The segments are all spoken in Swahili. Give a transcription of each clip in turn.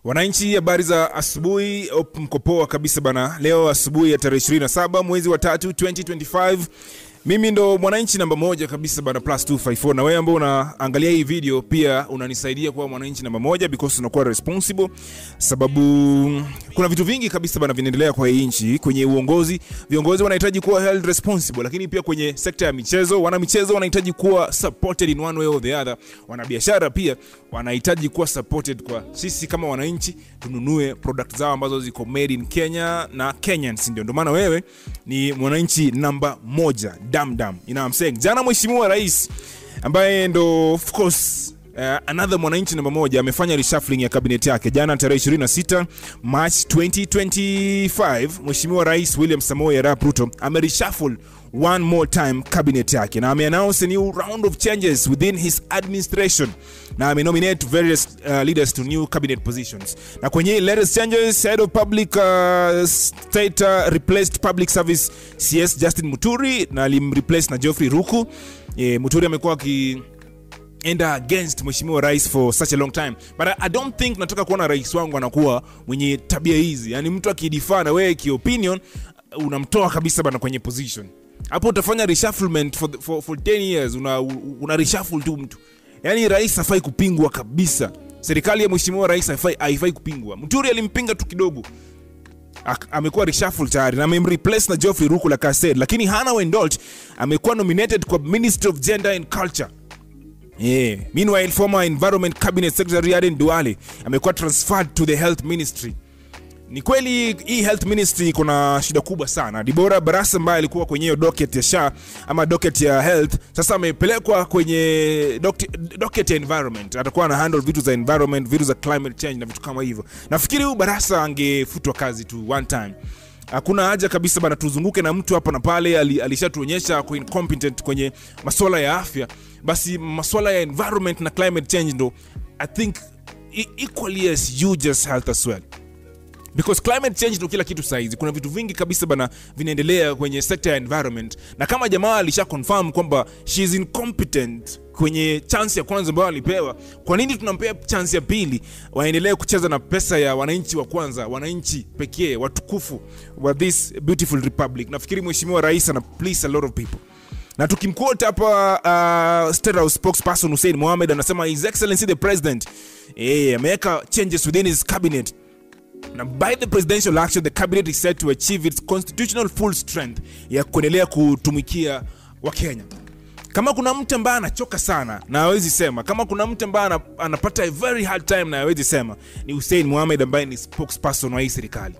Wananchi, habari za asubuhi. Mko poa kabisa bana. Leo asubuhi ya tarehe 27 mwezi wa 3 2025. Mimi ndo mwananchi namba 1 kabisa bana, +254. Na wewe ambao unaangalia hii video pia unanisaidia kuwa mwananchi namba 1 because unakuwa responsible, sababu kuna vitu vingi kabisa bana vinaendelea kwa hii nchi. Kwenye uongozi, viongozi wanahitaji kuwa held responsible, lakini pia kwenye sekta ya michezo, wana michezo wanahitaji kuwa supported in one way or the other. Wana biashara pia wanahitaji kuwa supported kwa sisi kama wananchi tununue product zao ambazo ziko made in Kenya na Kenyans. Ndio maana wewe ni mwananchi namba 1. Damdam. You know what I'm saying? Jana Mheshimiwa Rais ambaye ndo of course another mwananchi namba 1 amefanya reshuffling ya cabinet yake. Jana tarehe 26 March 2025, Mheshimiwa Rais William Samoei Arap Ruto amereshuffle one more time cabinet yake na ameannounce a new round of changes within his administration na amenominate various leaders to new cabinet positions. Na kwenye latest changes, head of public state replaced public service CS Justin Muturi na alimreplace na Geoffrey Ruku. Muturi amekuwa enda against Mheshimiwa Rais for such a long time, but I don't think nataka kuona rais wangu anakuwa mwenye tabia hizi. Yani mtu akidefine wewe kiopinion unamtoa kabisa bana kwenye position. Hapo utafanya reshufflement for 10 years, una reshuffle tu mtu. Yani rais hafai kupingwa kabisa. Serikali ya Mheshimiwa Rais haifai kupingwa. Muturi alimpinga tu kidogo, amekuwa reshuffle tayari na amemreplace na Geoffrey Ruku like I said. Lakini Hannah Wendolt amekuwa nominated kwa Ministry of Gender and Culture. Meanwhile, former Environment Cabinet Secretary Aden Duale amekuwa transferred to the Health Ministry. Ni kweli hii Health Ministry kuna shida kubwa sana. Deborah Barasa ambaye alikuwa kwenye hiyo docket ya SHA ama docket ya health, sasa amepelekwa kwenye docket ya environment. Atakuwa na handle vitu za environment, vitu za climate change na vitu kama hivyo. Nafikiri huyu Barasa angefutwa kazi tu one time. Hakuna haja kabisa bana tuzunguke na mtu hapa na pale. Alishatuonyesha kwa incompetent kwenye masuala ya afya, basi masuala ya environment na climate change ndo I think equally as huge health as well, because climate change ndo kila kitu saizi. Kuna vitu vingi kabisa bana vinaendelea kwenye sector ya environment, na kama jamaa alisha confirm kwamba she is incompetent kwenye chance ya kwanza ambayo alipewa, kwa nini tunampea chance ya pili? Waendelee kucheza na pesa ya wananchi wa kwanza, wananchi pekee watukufu wa this beautiful republic. Nafikiri Mheshimiwa Rais ana please a lot of people. Na tukimquote hapa State House spokesperson Hussein Mohamed anasema His Excellency the President ameweka changes within his cabinet. Na by the presidential action, the cabinet is set to achieve its constitutional full strength ya kuendelea kutumikia wa Kenya. Kama kuna mtu ambaye anachoka sana na hawezi sema, kama kuna mtu ambaye anapata a very hard time na hawezi sema, ni Hussein Mohamed ambaye ni spokesperson wa hii serikali.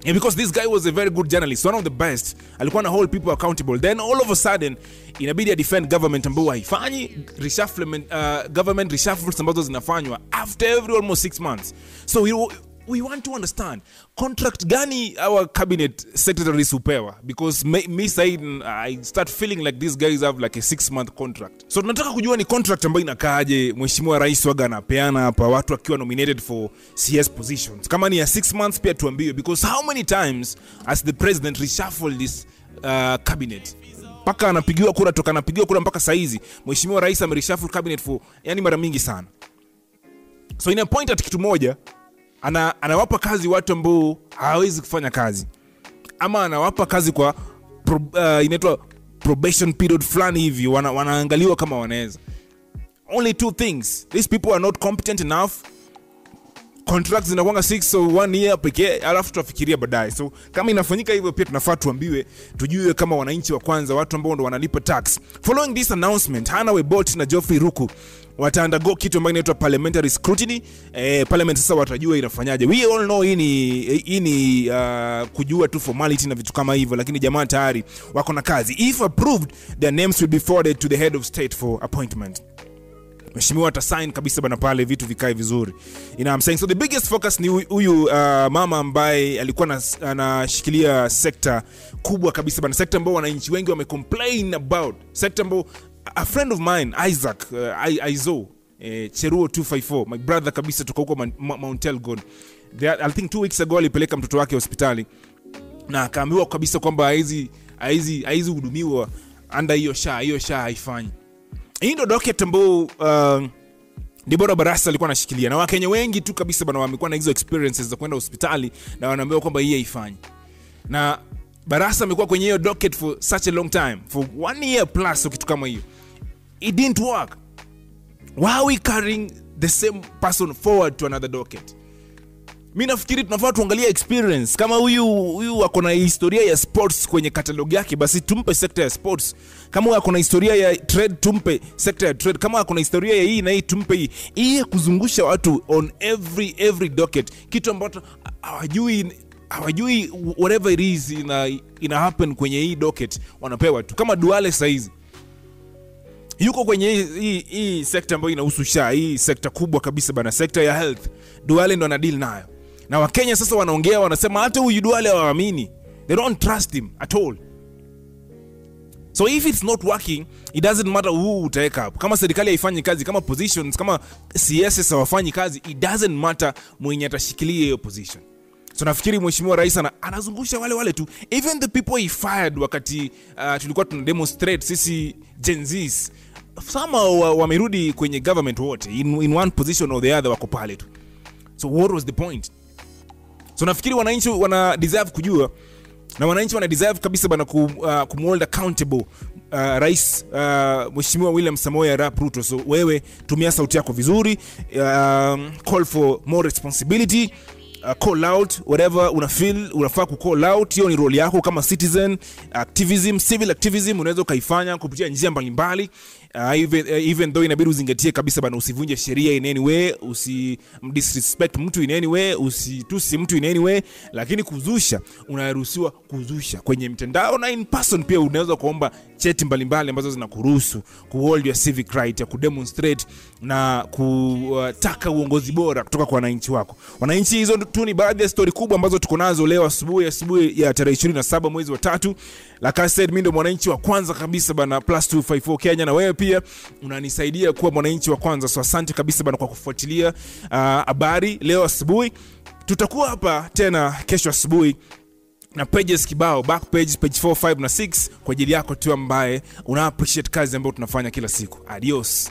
And because this guy was a very good journalist, one of the best, alikuwa na hold people accountable. Then all of a sudden inabidi ya defend government ambayo haifanyi reshufflement, government reshuffles ambazo zinafanywa after every almost 6 months. So we want to understand contract gani our cabinet secretaries hupewa, because me saying I start feeling like these guys have like a 6-month contract. So tunataka kujua ni contract ambayo inakaaje Mheshimiwa Rais waga anapeana hapa watu akiwa nominated for CS positions. Kama ni ya 6 months pia tuambiwe, because how many times as the president reshuffle this cabinet? Paka anapigiwa kura, toka anapigiwa kura mpaka saizi Mheshimiwa Rais amereshuffle cabinet for yani mara mingi sana. So ina point at kitu moja, anawapa kazi watu ambao hawezi kufanya kazi, ama anawapa kazi kwa inaitwa probation period fulani hivi, wanaangaliwa kama wanaweza. Only 2 things: these people are not competent enough. Contracts zinakuanga 6 so 1 year pekee, alafu tutafikiria baadaye. So kama inafanyika hivyo pia tunafaa tuambiwe, tujue kama wananchi wa kwanza, watu ambao ndo wanalipa tax. Following this announcement, Hannah Wendolt na Geoffrey Ruku wataandago kitu ambacho inaitwa parliamentary scrutiny. Parliament sasa watajua inafanyaje. We all know hii ni kujua tu formality na vitu kama hivyo, lakini jamaa tayari wako na kazi. If approved, their names will be forwarded to the head of state for appointment. Mheshimiwa atasign kabisa bana pale vitu vikae vizuri. You know what I'm saying? So the biggest focus ni huyu mama ambaye alikuwa anashikilia sekta kubwa kabisa bana, sekta ambayo wananchi wengi wamecomplain about, sekta ambayo a friend of mine Isaac Aizo Cheruo 254, my brother kabisa toka huko Mount Elgon, I think 2 weeks ago alipeleka mtoto wake hospitali na akaambiwa kabisa kwamba haizi hudumiwa under hiyo SHA haifanyi. Hii ndo docket ambayo Debora Barasa alikuwa anashikilia, na Wakenya wengi tu kabisa bana wamekuwa na hizo experiences za kwenda hospitali na wanaambiwa kwamba hii haifanyi. Na Barasa amekuwa kwenye hiyo docket for such a long time, for 1 year plus, kitu kama hiyo. It didn't work. Why are we carrying the same person forward to another docket? Mimi nafikiri tunafaa tuangalie experience. Kama huyu ako na historia ya sports kwenye catalog yake, basi tumpe sector ya sports. Kama ako na historia ya trade, tumpe sector ya trade. Kama ako na historia ya hii na hii, tumpe hii. Hii kuzungusha watu on every docket, kitu ambacho hawajui whatever it is ina happen kwenye hii docket, wanapewa tu. Kama Duale saizi yuko kwenye hii sector ambayo inahusu SHA, hii sector kubwa kabisa bana, sector ya health. Duale ndo ana deal nayo. Na Wakenya sasa wanaongea, wanasema hata huyu Duale hawaamini. They don't trust him at all. So if it's not working, it doesn't matter who utaweka hapo. Kama serikali haifanyi kazi, kama positions, kama CSS hawafanyi kazi, it doesn't matter mwenye atashikilia hiyo position. So nafikiri Mheshimiwa Rais anazungusha wale tu. Even the people he fired wakati tulikuwa tuna demonstrate sisi Gen Zs, some wamerudi kwenye government wote, in one position or the other wako pale tu. So what was the point? So nafikiri wananchi wana deserve kujua, na wananchi wana deserve kabisa bana kumhold accountable Rais Mheshimiwa William Samoei Arap Ruto. So wewe tumia sauti yako vizuri, call for more responsibility, call out whatever unafaa ku call out. Hiyo ni role yako kama citizen. Activism, civil activism unaweza kaifanya kupitia njia mbalimbali. Even though inabidi uzingatie kabisa bana, usivunje sheria in any way, usimdisrespect mtu in any way, usitusi mtu in any way, lakini kuzusha unaruhusiwa kuzusha kwenye mtandao, na in person pia unaweza kuomba cheti mbalimbali ambazo zinakuruhusu kuhold your civic right ya kudemonstrate na kutaka uongozi bora kutoka kwa wananchi wako. Wananchi, hizo tu ni baadhi ya story kubwa ambazo tuko nazo leo asubuhi ya tarehe 27 mwezi wa 3. Like I said, mimi ndo mwananchi wa kwanza kabisa bana +254 Kenya, na wewe pia unanisaidia kuwa mwananchi wa kwanza. So asante kabisa bana kwa kufuatilia habari leo asubuhi. Tutakuwa hapa tena kesho asubuhi na pages kibao, back page 4, 5 na 6 kwa ajili yako tu ambaye una appreciate kazi ambayo tunafanya kila siku. Adios.